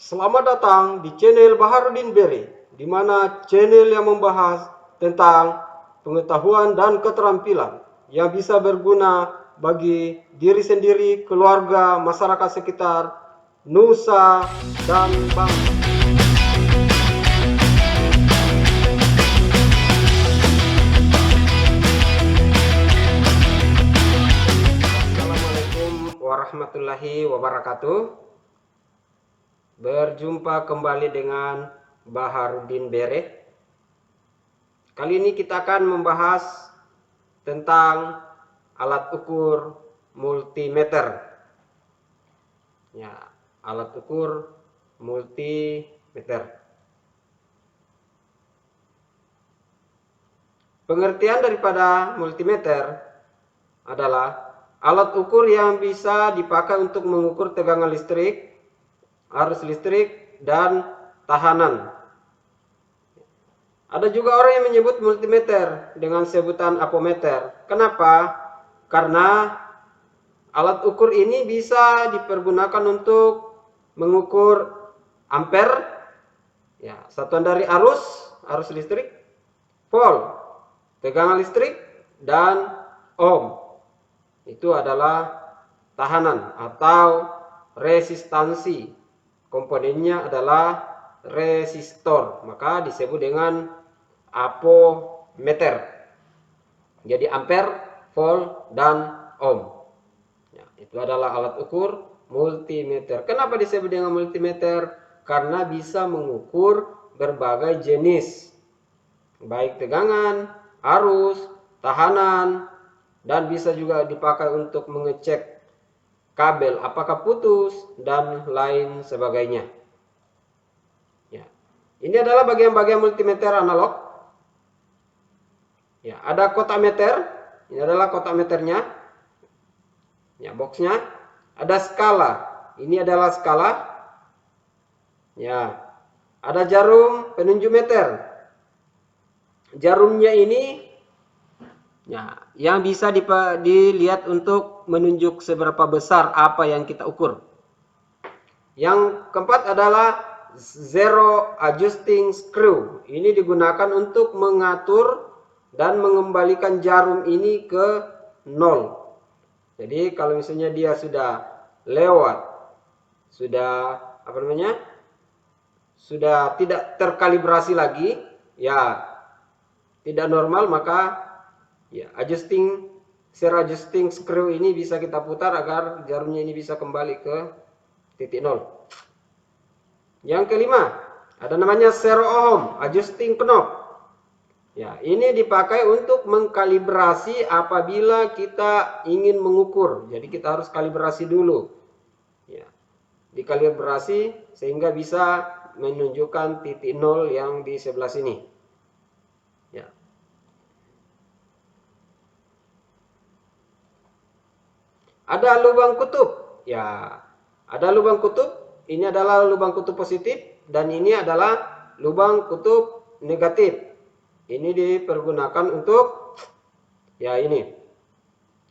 Selamat datang di channel Baharudin Bere, di mana channel yang membahas tentang pengetahuan dan keterampilan yang bisa berguna bagi diri sendiri, keluarga, masyarakat sekitar, nusa, dan bangsa. Assalamualaikum warahmatullahi wabarakatuh. Berjumpa kembali dengan Baharudin Bere. Kali ini kita akan membahas tentang alat ukur multimeter. Ya, alat ukur multimeter. Pengertian daripada multimeter adalah alat ukur yang bisa dipakai untuk mengukur tegangan listrik, arus listrik, dan tahanan. Ada juga orang yang menyebut multimeter dengan sebutan apometer. Kenapa? Karena alat ukur ini bisa dipergunakan untuk mengukur ampere, ya, satuan dari arus listrik, volt, tegangan listrik, dan ohm. Itu adalah tahanan atau resistansi. Komponennya adalah resistor, maka disebut dengan apometer. Jadi ampere, volt, dan ohm. Ya, itu adalah alat ukur multimeter. Kenapa disebut dengan multimeter? Karena bisa mengukur berbagai jenis, baik tegangan, arus, tahanan, dan bisa juga dipakai untuk mengecek kabel apakah putus, dan lain sebagainya. Ya. Ini adalah bagian-bagian multimeter analog. Ya, ada kotak meter. Ini adalah kotak meternya. Ya, boxnya. Ada skala. Ini adalah skala. Ya. Ada jarum penunjuk meter. Jarumnya ini, ya, yang bisa dilihat untuk menunjuk seberapa besar apa yang kita ukur. Yang keempat adalah zero adjusting screw. Ini digunakan untuk mengatur dan mengembalikan jarum ini ke nol. Jadi kalau misalnya dia sudah lewat, sudah sudah tidak terkalibrasi lagi, ya tidak normal, maka ya, zero adjusting screw ini bisa kita putar agar jarumnya ini bisa kembali ke titik nol. Yang kelima, ada namanya zero ohm adjusting knob. Ya, ini dipakai untuk mengkalibrasi apabila kita ingin mengukur. Jadi kita harus kalibrasi dulu. Ya, dikalibrasi sehingga bisa menunjukkan titik nol yang di sebelah sini. Ya. Ada lubang kutub. Ya, ada lubang kutub. Ini adalah lubang kutub positif dan ini adalah lubang kutub negatif. Ini dipergunakan untuk, ya, ini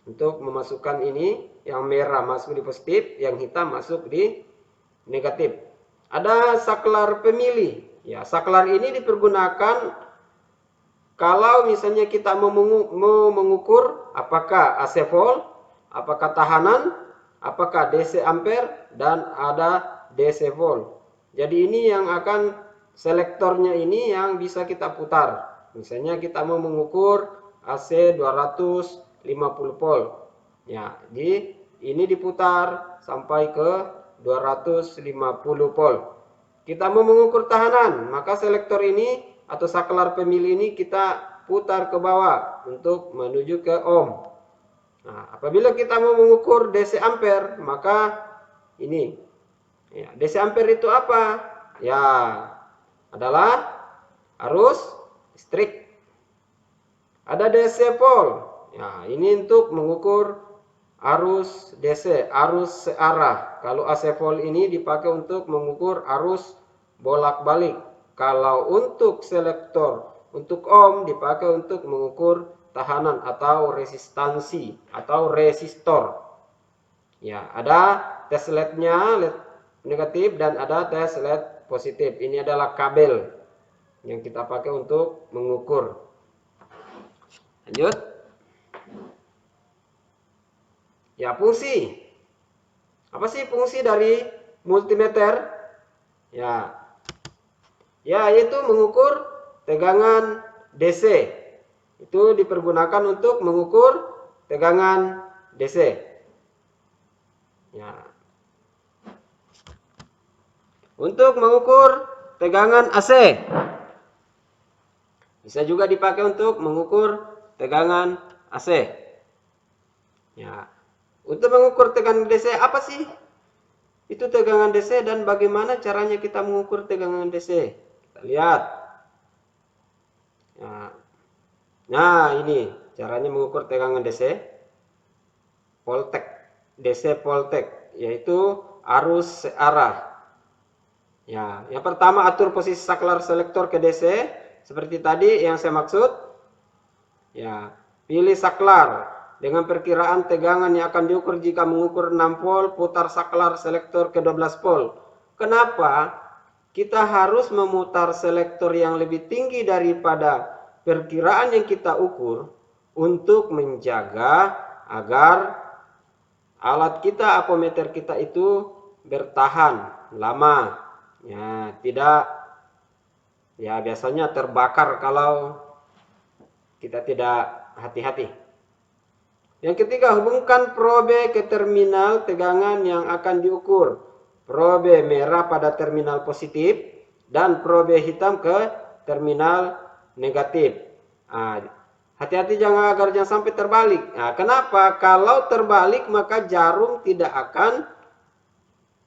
untuk memasukkan ini yang merah masuk di positif, yang hitam masuk di negatif. Ada saklar pemilih. Ya, saklar ini dipergunakan kalau misalnya kita mau mengukur apakah AC volt, apakah tahanan, apakah DC ampere, dan ada DC volt. Jadi ini yang akan selektornya ini yang bisa kita putar. Misalnya kita mau mengukur AC 250 volt. Ya, ini diputar sampai ke 250 volt. Kita mau mengukur tahanan, maka selektor ini atau saklar pemilih ini kita putar ke bawah untuk menuju ke ohm. Nah, apabila kita mau mengukur DC ampere, maka ini, ya, DC ampere itu apa? Ya, adalah arus listrik. Ada DC volt. Ya, ini untuk mengukur arus DC, arus searah. Kalau AC volt ini dipakai untuk mengukur arus bolak-balik. Kalau untuk selektor, untuk ohm dipakai untuk mengukur tahanan atau resistansi atau resistor. Ya, ada tes LED-nya, LED negatif dan ada tes LED positif. Ini adalah kabel yang kita pakai untuk mengukur. Lanjut. Ya, fungsi. Apa sih fungsi dari multimeter? Ya, yaitu mengukur tegangan DC. Itu dipergunakan untuk mengukur tegangan DC. Ya. Untuk mengukur tegangan AC. Bisa juga dipakai untuk mengukur tegangan AC. Ya. Untuk mengukur tegangan DC, apa sih itu tegangan DC dan bagaimana caranya kita mengukur tegangan DC? Kita lihat. Ya. Nah, ini caranya mengukur tegangan DC. Voltek, DC voltek, yaitu arus searah. Ya, yang pertama atur posisi saklar selektor ke DC seperti tadi yang saya maksud. Ya, pilih saklar dengan perkiraan tegangan yang akan diukur jika mengukur 6 volt, putar saklar selektor ke 12 volt. Kenapa kita harus memutar selektor yang lebih tinggi daripada perkiraan yang kita ukur? Untuk menjaga agar alat kita, apometer kita itu bertahan lama. Ya, tidak, ya biasanya terbakar kalau kita tidak hati-hati. Yang ketiga, hubungkan probe ke terminal tegangan yang akan diukur. Probe merah pada terminal positif dan probe hitam ke terminal negatif. Hati-hati agar jangan sampai terbalik. Nah, kenapa? Kalau terbalik maka jarum tidak akan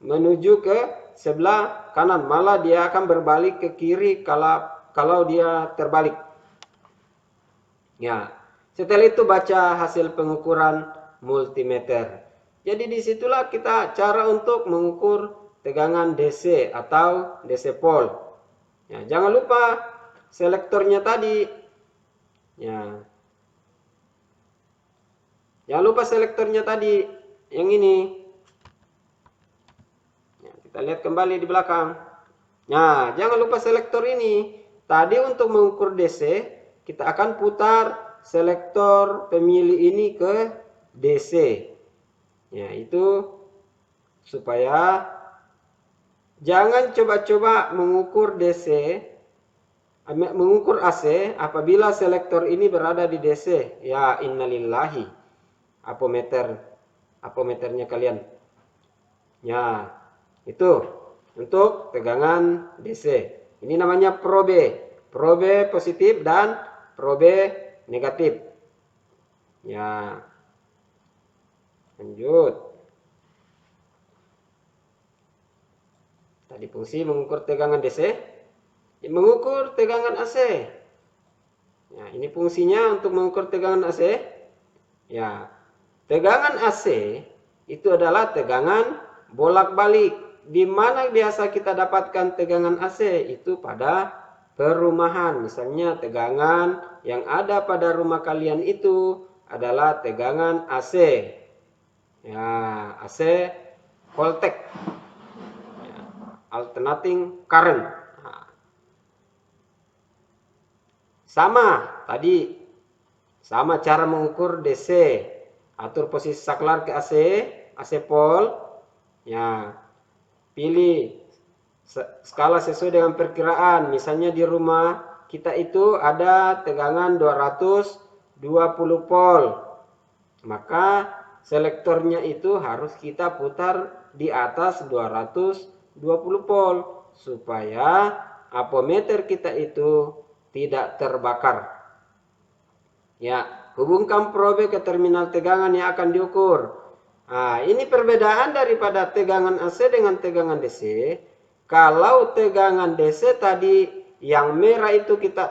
menuju ke sebelah kanan, malah dia akan berbalik ke kiri kalau dia terbalik. Ya. Setelah itu baca hasil pengukuran multimeter. Jadi disitulah kita cara untuk mengukur tegangan DC atau DC pole. Ya, jangan lupa selektornya tadi. Ya. Jangan lupa selektornya tadi yang ini. Ya, kita lihat kembali di belakang. Nah, jangan lupa selektor ini. Tadi untuk mengukur DC kita akan putar selektor pemilih ini ke DC. Ya, itu supaya jangan coba-coba mengukur DC, mengukur AC apabila selektor ini berada di DC. Ya, innalillahi. Apometernya kalian. Ya, itu untuk tegangan DC. Ini namanya probe. Probe positif dan probe negatif. Ya. Lanjut. Tadi fungsi mengukur tegangan DC. Mengukur tegangan AC. Ya, ini fungsinya untuk mengukur tegangan AC. Ya. Tegangan AC itu adalah tegangan bolak-balik. Di mana biasa kita dapatkan tegangan AC? Itu pada perumahan. Misalnya tegangan yang ada pada rumah kalian itu adalah tegangan AC. Ya, AC voltek. Ya, alternating current. Nah. Sama cara mengukur DC. Atur posisi saklar ke AC pole. Ya, pilih skala sesuai dengan perkiraan. Misalnya di rumah kita itu ada tegangan 220 volt. Maka selektornya itu harus kita putar di atas 220 volt supaya apometer kita itu tidak terbakar. Ya, hubungkan probe ke terminal tegangan yang akan diukur. Nah, ini perbedaan daripada tegangan AC dengan tegangan DC. Kalau tegangan DC tadi yang merah itu kita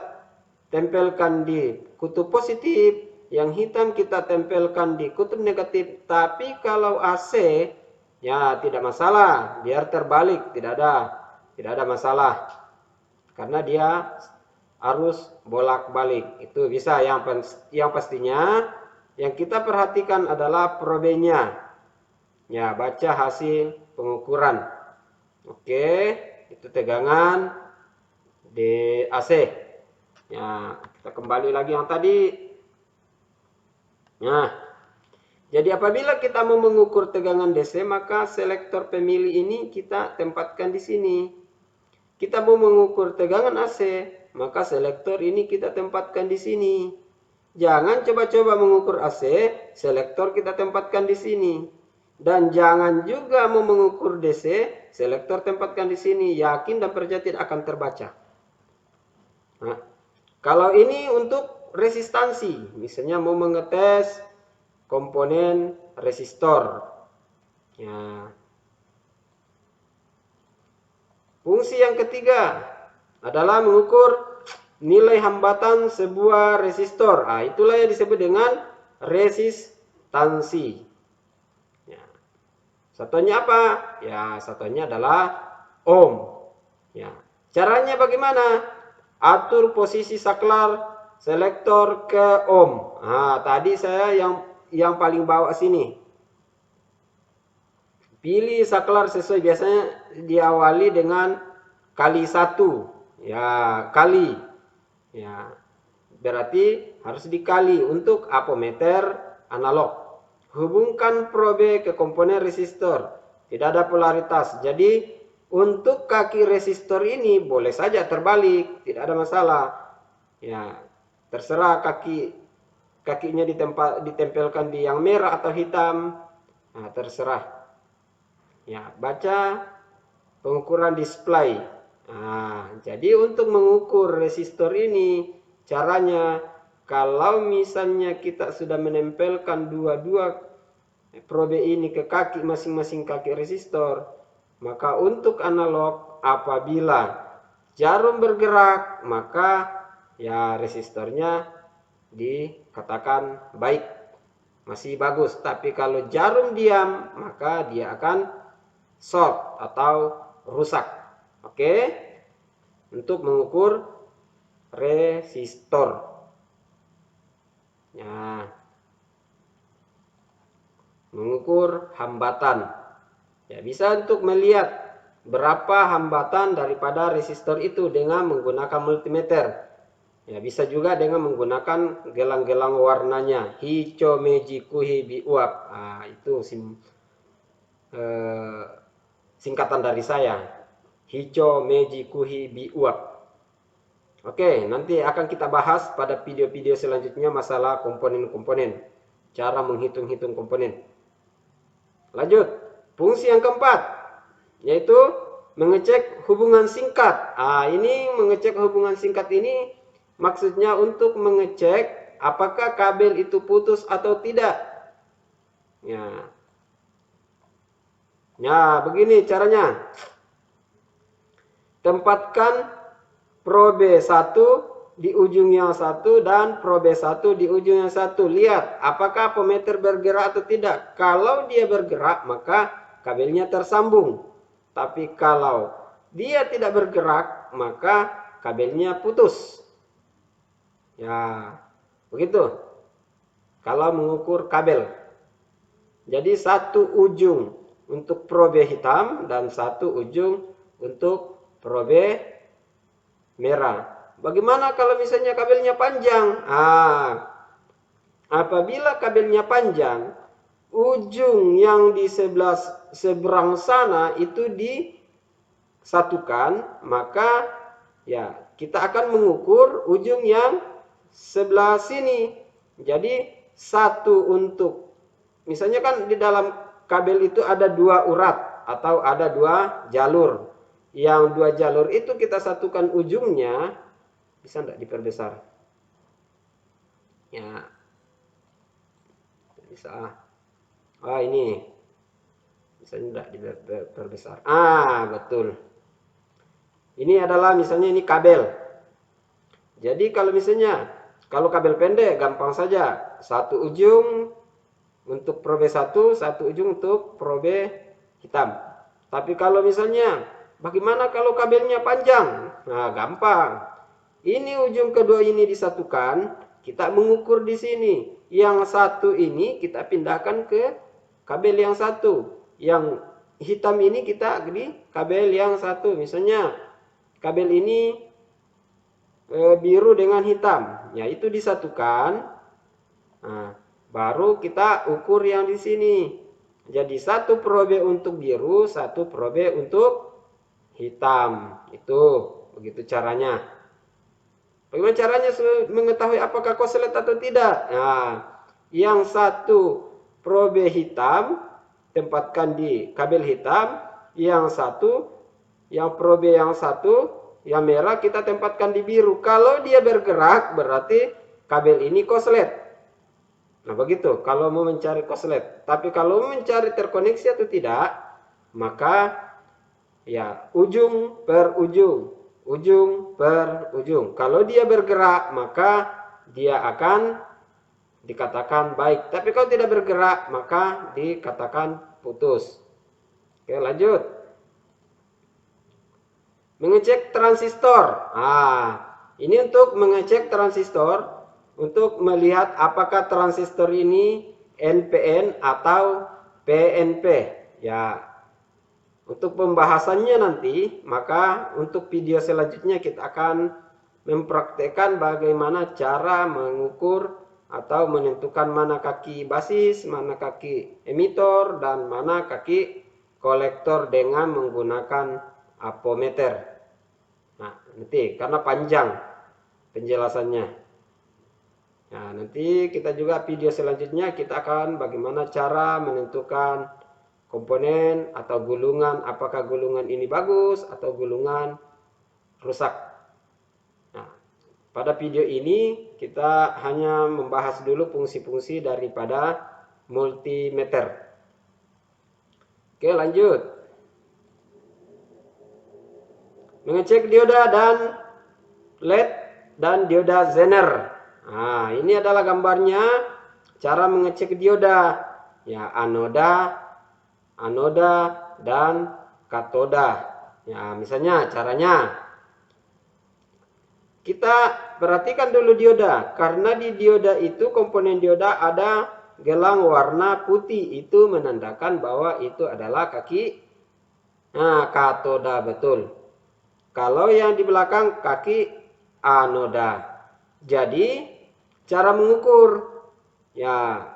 tempelkan di kutub positif, yang hitam kita tempelkan di kutub negatif. Tapi kalau AC ya tidak masalah, biar terbalik, tidak ada masalah. Karena dia arus bolak-balik. Itu bisa. Yang pastinya yang kita perhatikan adalah probenya. Ya, baca hasil pengukuran. Oke, itu tegangan DC. Ya, kita kembali lagi yang tadi. Nah, jadi apabila kita mau mengukur tegangan DC, maka selektor pemilih ini kita tempatkan di sini. Kita mau mengukur tegangan AC, maka selektor ini kita tempatkan di sini. Jangan coba-coba mengukur AC, selektor kita tempatkan di sini. Dan jangan juga mau mengukur DC, selektor tempatkan di sini. Yakin dan percaya tidak akan terbaca. Nah, kalau ini untuk resistansi, misalnya mau mengetes komponen resistor. Ya. Fungsi yang ketiga adalah mengukur nilai hambatan sebuah resistor. Nah, itulah yang disebut dengan resistansi. Ya. Satuannya apa? Ya, satuannya adalah ohm. Ya. Caranya bagaimana? Atur posisi saklar selektor ke ohm. Nah, tadi saya yang paling bawah sini. Pilih saklar sesuai, biasanya diawali dengan kali 1. Ya, kali. Ya, berarti harus dikali untuk ampermeter analog. Hubungkan probe ke komponen resistor. Tidak ada polaritas. Jadi untuk kaki resistor ini boleh saja terbalik, tidak ada masalah. Ya, terserah kakinya ditempelkan di yang merah atau hitam. Nah, terserah. Ya, baca pengukuran display. Nah, jadi untuk mengukur resistor ini caranya, kalau misalnya kita sudah menempelkan dua-dua probe ini ke kaki masing-masing kaki resistor, maka untuk analog apabila jarum bergerak, maka ya resistornya dikatakan baik, masih bagus. Tapi kalau jarum diam, maka dia akan short atau rusak. Oke, untuk mengukur resistor. Ya, mengukur hambatan. Ya, bisa untuk melihat berapa hambatan daripada resistor itu dengan menggunakan multimeter. Ya, bisa juga dengan menggunakan gelang-gelang warnanya. Hicho, meji, kuhi, biuap. Nah, itu singkatan dari saya. Hicho, meji, kuhi, biuap. Oke, nanti akan kita bahas pada video-video selanjutnya masalah komponen-komponen. Cara menghitung-hitung komponen. Lanjut, fungsi yang keempat, yaitu mengecek hubungan singkat. Ini mengecek hubungan singkat ini maksudnya untuk mengecek apakah kabel itu putus atau tidak. Ya, begini caranya. Tempatkan probe 1 di ujung yang satu dan probe 1 di ujung yang satu. Lihat apakah ampermeter bergerak atau tidak. Kalau dia bergerak, maka kabelnya tersambung. Tapi kalau dia tidak bergerak, maka kabelnya putus. Ya, begitu. Kalau mengukur kabel. Jadi satu ujung untuk probe hitam dan satu ujung untuk probe merah. Bagaimana kalau misalnya kabelnya panjang? Apabila kabelnya panjang, ujung yang di seberang sana itu disatukan, maka ya kita akan mengukur ujung yang sebelah sini. Jadi satu untuk, misalnya kan di dalam kabel itu ada 2 urat atau ada 2 jalur. Yang 2 jalur itu kita satukan ujungnya. Bisa enggak diperbesar? Ya. Bisa. Ini. Bisa enggak diperbesar? Betul. Ini adalah misalnya ini kabel. Jadi kalau misalnya kalau kabel pendek gampang saja. Satu ujung untuk probe 1, satu ujung untuk probe hitam. Tapi kalau misalnya bagaimana kalau kabelnya panjang? Gampang. Ini ujung kedua ini disatukan, kita mengukur di sini. Yang satu ini kita pindahkan ke kabel yang satu. Yang hitam ini kita di kabel yang satu. Misalnya kabel ini biru dengan hitam, ya itu disatukan. Nah, baru kita ukur yang di sini. Jadi satu probe untuk biru, satu probe untuk hitam. Itu begitu caranya. Bagaimana caranya mengetahui apakah korslet atau tidak? Nah, yang satu probe hitam tempatkan di kabel hitam, yang probe yang satu yang merah kita tempatkan di biru. Kalau dia bergerak berarti kabel ini korslet. Nah begitu kalau mau mencari korslet. Tapi kalau mau mencari terkoneksi atau tidak, maka ya ujung per ujung, ujung per ujung. Kalau dia bergerak maka dia akan dikatakan baik. Tapi kalau tidak bergerak maka dikatakan putus. Oke, lanjut. Mengecek transistor. Ini untuk mengecek transistor, untuk melihat apakah transistor ini NPN atau PNP. Ya, untuk pembahasannya nanti, maka untuk video selanjutnya kita akan mempraktekkan bagaimana cara mengukur atau menentukan mana kaki basis, mana kaki emitor, dan mana kaki kolektor dengan menggunakan ampometer. Nah, nanti karena panjang penjelasannya. Nah, nanti kita juga video selanjutnya kita akan bagaimana cara menentukan komponen atau gulungan, apakah gulungan ini bagus atau gulungan rusak. Nah, pada video ini kita hanya membahas dulu fungsi-fungsi daripada multimeter. Oke, lanjut. Mengecek dioda dan LED dan dioda Zener. Nah, ini adalah gambarnya cara mengecek dioda. Ya, anoda, dan katoda. Ya, misalnya caranya kita perhatikan dulu dioda. Karena di dioda itu komponen dioda ada gelang warna putih, itu menandakan bahwa itu adalah kaki katoda, betul. Kalau yang di belakang kaki anoda. Jadi cara mengukur, ya,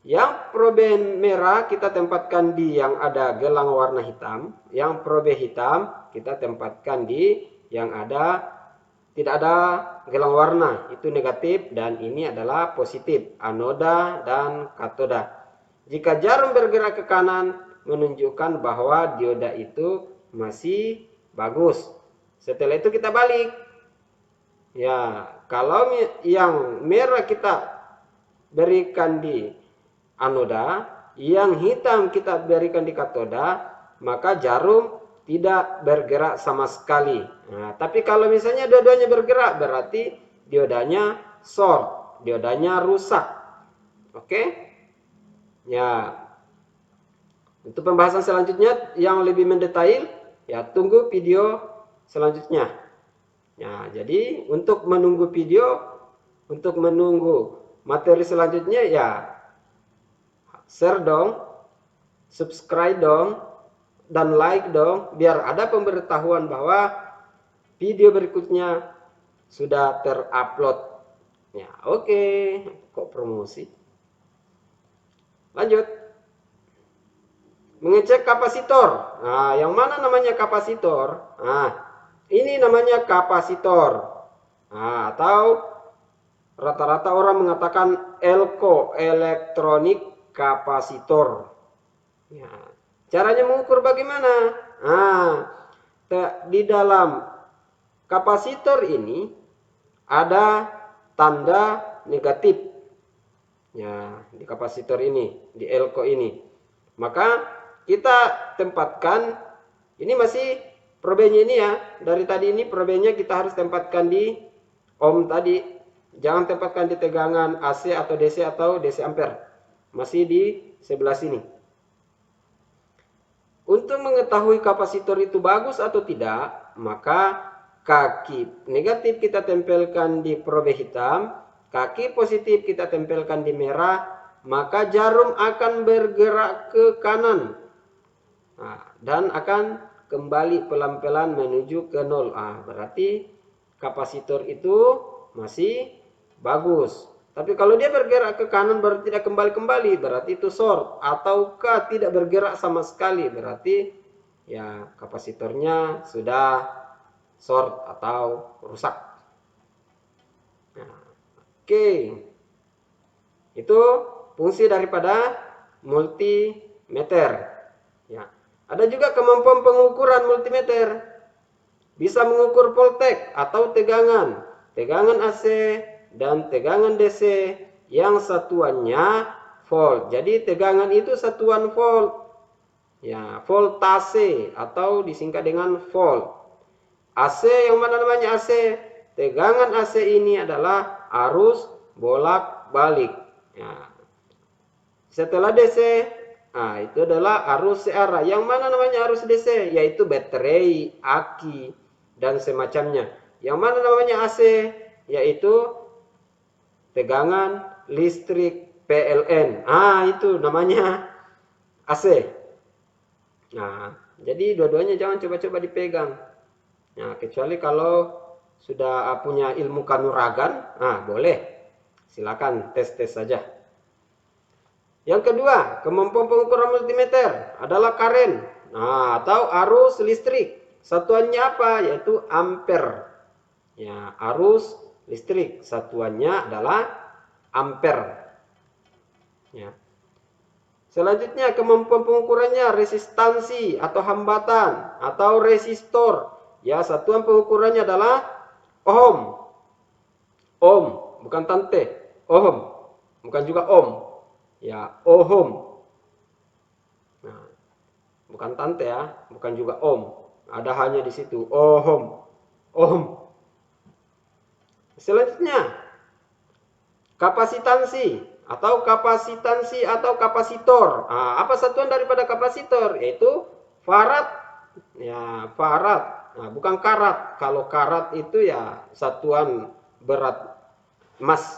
yang probe merah kita tempatkan di yang ada gelang warna hitam, yang probe hitam kita tempatkan di yang ada tidak ada gelang warna, itu negatif, dan ini adalah positif, anoda dan katoda. Jika jarum bergerak ke kanan menunjukkan bahwa dioda itu masih bagus. Setelah itu kita balik. Ya, kalau yang merah kita berikan di anoda, yang hitam kita berikan di katoda, maka jarum tidak bergerak sama sekali. Nah, tapi kalau misalnya dua-duanya bergerak, berarti diodanya short, diodanya rusak. Oke? Ya. Untuk pembahasan selanjutnya yang lebih mendetail, ya tunggu video selanjutnya. Ya, jadi untuk menunggu video, untuk menunggu materi selanjutnya, ya share dong, subscribe dong, dan like dong, biar ada pemberitahuan bahwa video berikutnya sudah terupload. Ya, oke. Kok promosi? Lanjut. Mengecek kapasitor. Nah, yang mana namanya kapasitor? Nah, ini namanya kapasitor. Nah, atau rata-rata orang mengatakan ELCO, elektronik kapasitor. Ya, caranya mengukur bagaimana? Nah, di dalam kapasitor ini ada tanda negatif. Ya, di kapasitor ini, di ELCO ini. Maka kita tempatkan, ini masih probenya ini ya, dari tadi ini probenya kita harus tempatkan di ohm tadi. Jangan tempatkan di tegangan AC atau DC atau DC ampere. Masih di sebelah sini. Untuk mengetahui kapasitor itu bagus atau tidak, maka kaki negatif kita tempelkan di probe hitam, kaki positif kita tempelkan di merah, maka jarum akan bergerak ke kanan. Dan akan kembali pelan-pelan menuju ke nol. Berarti kapasitor itu masih bagus. Tapi kalau dia bergerak ke kanan baru tidak kembali-kembali, berarti itu short. Ataukah tidak bergerak sama sekali, berarti ya kapasitornya sudah short atau rusak. Oke. Itu fungsi daripada multimeter. Ya. Ada juga kemampuan pengukuran multimeter. Bisa mengukur voltage atau tegangan AC dan tegangan DC yang satuannya volt. Jadi tegangan itu satuan volt. Ya, voltase atau disingkat dengan volt. AC yang mana namanya AC? Tegangan AC ini adalah arus bolak-balik. Ya. Setelah DC, itu adalah arus searah. Yang mana namanya arus DC? Yaitu baterai, aki, dan semacamnya. Yang mana namanya AC? Yaitu tegangan listrik PLN. Itu namanya AC. Nah, jadi dua-duanya jangan coba-coba dipegang. Nah, kecuali kalau sudah punya ilmu kanuragan, boleh. Silakan tes-tes saja. Yang kedua, kemampuan pengukuran multimeter adalah karen, atau arus listrik. Satuannya apa? Yaitu ampere. Ya, arus listrik satuannya adalah ampere. Ya. Selanjutnya, kemampuan pengukurannya resistansi atau hambatan atau resistor. Ya, satuan pengukurannya adalah ohm. Ohm, bukan tante. Ohm, bukan juga ohm. Ya, ohm. Nah, bukan tante ya, bukan juga ohm. Ada hanya di situ, ohm. Ohm. Selanjutnya, kapasitansi atau kapasitor. Apa satuan daripada kapasitor? Yaitu farad. Ya, farad. Bukan karat. Kalau karat itu ya satuan berat emas.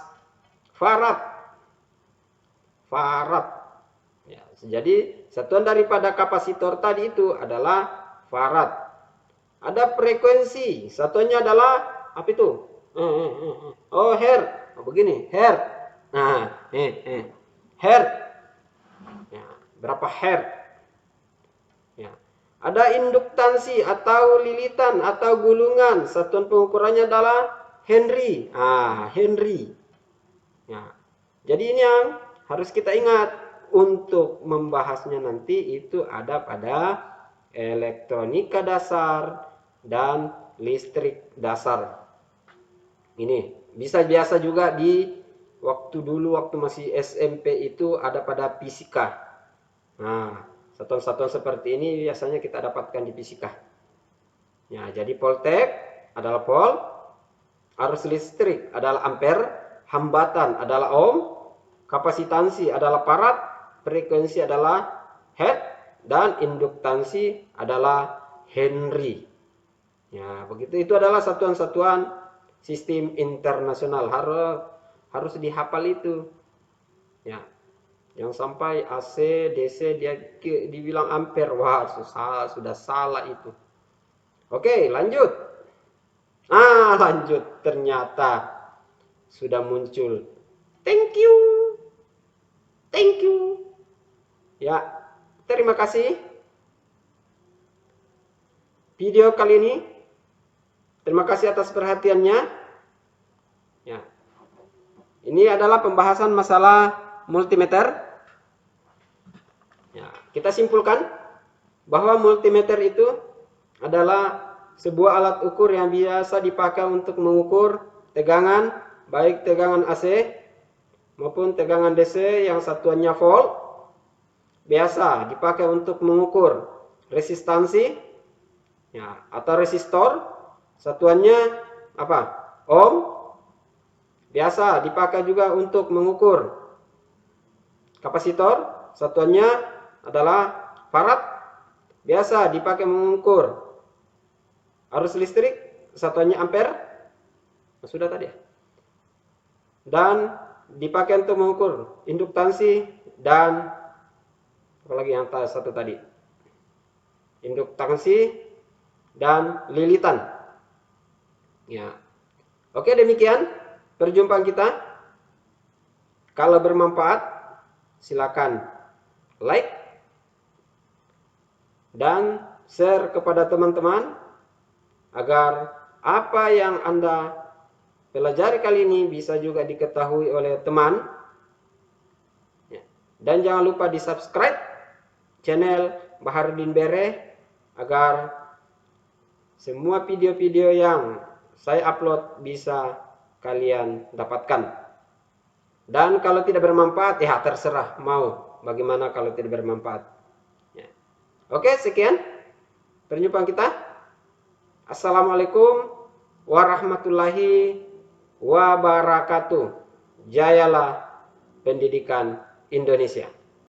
Farad. Ya, jadi satuan daripada kapasitor tadi itu adalah farad. Ada frekuensi, satuannya adalah apa itu? Hertz. Begini, hertz. Hertz. Ya, berapa hertz? Ya. Ada induktansi atau lilitan atau gulungan, satuan pengukurannya adalah Henry. Henry. Ya. Jadi ini yang harus kita ingat untuk membahasnya nanti itu ada pada elektronika dasar dan listrik dasar. Ini bisa biasa juga di waktu dulu waktu masih SMP itu ada pada fisika. Satuan-satuan seperti ini biasanya kita dapatkan di fisika. Ya, jadi voltage adalah volt, arus listrik adalah ampere, hambatan adalah ohm, kapasitansi adalah farad, frekuensi adalah hertz, dan induktansi adalah Henry. Ya, begitu. Itu adalah satuan-satuan sistem internasional. Harus dihafal itu. Ya. Jangan sampai AC, DC dia dibilang ampere. Wah, sudah salah itu. Oke, lanjut. Lanjut. Ternyata sudah muncul. Thank you. Thank you. Ya, terima kasih. Video kali ini. Terima kasih atas perhatiannya. Ya. Ini adalah pembahasan masalah multimeter. Ya, kita simpulkan bahwa multimeter itu adalah sebuah alat ukur yang biasa dipakai untuk mengukur tegangan, baik tegangan AC maupun tegangan DC yang satuannya volt. Biasa dipakai untuk mengukur resistansi, ya, atau resistor, satuannya apa? Ohm. Biasa dipakai juga untuk mengukur kapasitor, satuannya adalah farad. Biasa dipakai mengukur arus listrik, satuannya ampere. Sudah tadi ya. Dan dipakai untuk mengukur induktansi dan apalagi yang satu tadi. induktasi, dan lilitan. Ya. Oke, demikian perjumpaan kita. Kalau bermanfaat, silakan like dan share kepada teman-teman agar apa yang Anda pelajari kali ini bisa juga diketahui oleh teman. Dan jangan lupa di subscribe channel Baharudin Bere agar semua video-video yang saya upload bisa kalian dapatkan. Dan kalau tidak bermanfaat, ya terserah mau bagaimana kalau tidak bermanfaat. Ya. Oke, sekian perjumpaan kita. Assalamualaikum warahmatullahi wabarakatuh. Jayalah pendidikan Indonesia.